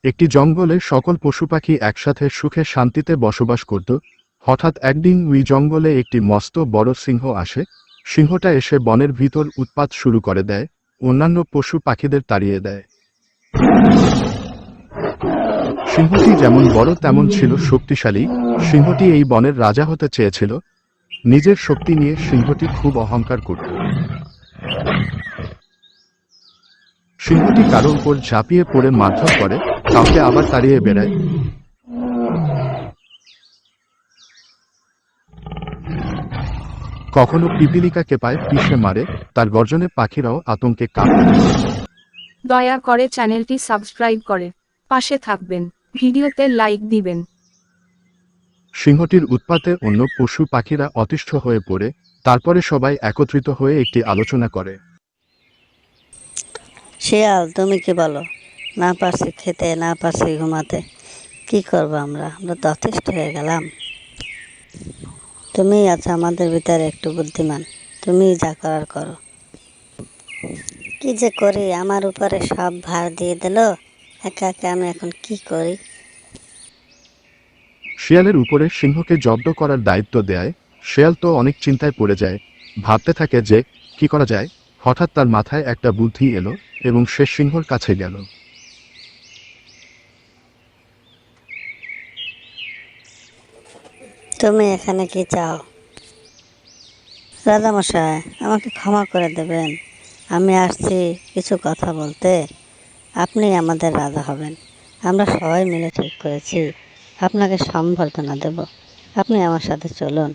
একটি জঙ্গলে সকল পশুপাখি একসাথে সুখে শান্তিতে বসবাস করত। হঠাৎ একদিন ওই জঙ্গলে একটি মস্ত বড় সিংহ আসে। সিংহটা এসে বনের ভিতর উৎপাত শুরু করে দেয়, অন্যান্য পশু পাখিদের তাড়িয়ে দেয়। সিংহটি যেমন বড় তেমন ছিল শক্তিশালী। সিংহটি এই বনের রাজা হতে চেয়েছিল। নিজের শক্তি নিয়ে সিংহটি খুব অহংকার করত। সিংহটি কারো উপর ঝাঁপিয়ে পড়ে মারধর করে, কাউকে আবার তাড়িয়ে বেড়ায়। কখনো পিপিলিকাকে পায় পিষে মারে, তার গর্জনে পাখিরাও আতঙ্কে কাঁপে। দয়া করে চ্যানেলটি সাবস্ক্রাইব করে পাশে থাকবেন, ভিডিওতে লাইক দিবেন। সিংহটির উৎপাতে অন্য পশু পাখিরা অতিষ্ঠ হয়ে পড়ে। তারপরে সবাই একত্রিত হয়ে একটি আলোচনা করে। শিয়াল, তুমি কি বলো? না পারছি খেতে, না পারছি ঘুমাতে, কি করবো আমরা? আমরা তো অতিষ্ঠ হয়ে গেলাম। তুমিই আছো আমাদের ভিতরে একটু বুদ্ধিমান, তুমিই যা করার করো। কি যে করি, আমার উপরে সব ভার দিয়ে দিল, একা একা আমি এখন কি করি? শিয়ালের উপরে সিংহকে জব্দ করার দায়িত্ব দেয়। শিয়াল তো অনেক চিন্তায় পড়ে যায়, ভাবতে থাকে যে কি করা যায়। হঠাৎ তার মাথায় একটা বুদ্ধি এলো এবং সে সিংহর কাছে গেল। তুমি এখানে কি চাও? রাজামশাই, আমাকে ক্ষমা করে দেবেন, আমি আসছি কিছু কথা বলতে। আপনি আমাদের রাজা হবেন, আমরা সবাই মিলে ঠিক করেছি আপনাকে সম্বর্ধনা দেব। আপনি আমার সাথে চলুন।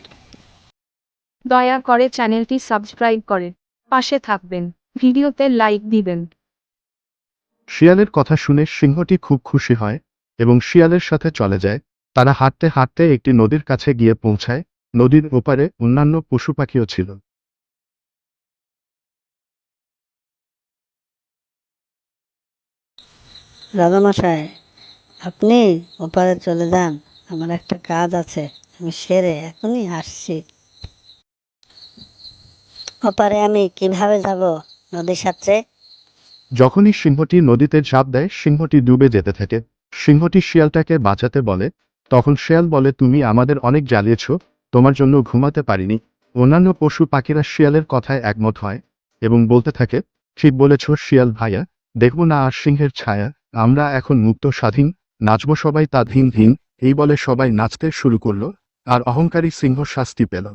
দয়া করে চ্যানেলটি সাবস্ক্রাইব করে পাশে থাকবেন, ভিডিওতে লাইক দিবেন। শিয়ালের কথা শুনে সিংহটি খুব খুশি হয় এবং শিয়ালের সাথে চলে যায়। তারা হাঁটতে হাঁটতে একটি নদীর কাছে গিয়ে পৌঁছায়। নদীর ওপারে অন্যান্য পশু পাখিও ছিল। রাজামশাই, আপনি ওপারে চলে যান, আমার একটা কাজ আছে, আমি সেরে এখনই আসছি। ওপারে আমি কিভাবে যাব নদীর সাথে? যখনই সিংহটি নদীতে ঝাঁপ দেয়, সিংহটি ডুবে যেতে থাকে। সিংহটি শিয়ালটাকে বাঁচাতে বলে। তখন শিয়াল বলে, তুমি আমাদের অনেক জ্বালিয়েছ, তোমার জন্য ঘুমাতে পারিনি। অন্যান্য পশু পাখিরা শিয়ালের কথায় একমত হয় এবং বলতে থাকে, ঠিক বলেছ শিয়াল ভাইয়া, দেখব না আর সিংহের ছায়া, আমরা এখন মুক্ত স্বাধীন, নাচবো সবাই তা ধিন ধিন। এই বলে সবাই নাচতে শুরু করলো, আর অহংকারী সিংহ শাস্তি পেল।